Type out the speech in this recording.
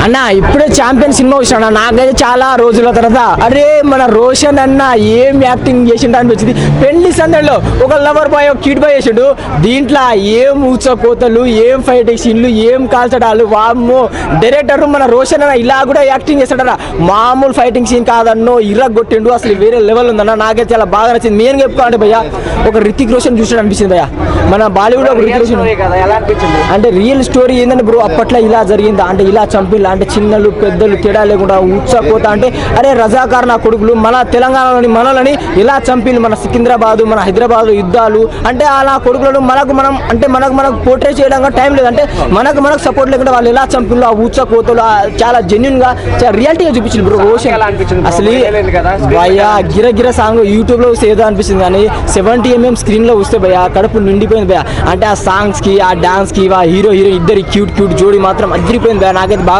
అన్న ఇప్పుడే champion cinema చూసాను నాకైతే చాలా రోజుల తర్వాత అరే మన రోషన్ అన్న ఏం యాక్టింగ్ చేసిండు అనిపించింది. పెళ్లి సందడిలో ఒక లవర్ బాయ్ ఒక కిడ్ బాయ్ చేసిండు, దీంట్లో ఏం ఊచకోతలు ఏం ఫైటింగ్ సీన్లు ఏం కాల్చడాలు వామ్మో. డైరెక్టర్ మన రోషన్ అన్న ఇలా కూడా యాక్టింగ్ చేస్తాడరా, మామూలు ఫైటింగ్ సీన్ కాదన్నో ఇరగొట్టిండు, అసలు వేరే లెవెల్ ఉందన్న. నాకైతే చాలా బాగా నచ్చింది. మెయిన్ చెప్పుకోవాలంటే భయ్య ఒక రితిక్ రోషన్ చూసినట్టు అనిపించింది భయ్య. మన బాలీవుడ్ లో రితిక్ రోషన్ అంటే రియల్ స్టోరీ ఏంటంటే బ్రో అప్పట్లో ఇలా జరిగిందా అంటే ఇలా చంపిల్లా అంటే చిన్నలు పెద్దలు తేడా లేకుండా ఉచ్చపోతా అంటే అరే రజాకార్ నా కొడుకులు మన తెలంగాణలోని మనలని ఇలా చంపిల్లు, మన సికింద్రాబాద్ మన హైదరాబాద్ యుద్ధాలు అంటే అలా కొడుకులను మనం అంటే మనకు పోర్ట్రే చేయడానికి టైం లేదంటే మనకు సపోర్ట్ లేకుండా వాళ్ళు ఎలా చంపిల్లు ఆ ఉచ్చకోతలు చాలా జెన్యున్ గా చాలా రియాలిటీగా చూపించింది బ్రో రోషన్. అసలు భయ్యా గిరగిర సాంగ్ యూట్యూబ్ లో ఏదో అనిపిస్తుంది కానీ 70mm స్క్రీన్ లో వస్తే భయ్యా కడుపు నిండిపోయింది భయ్యా. అంటే ఆ సాంగ్స్ కి ఆ డాన్స్ కి హీరో ఇద్దరు క్యూట్ జోడి మాత్రం అదిరిపోయింది భయ్యా. నాకైతే బాగా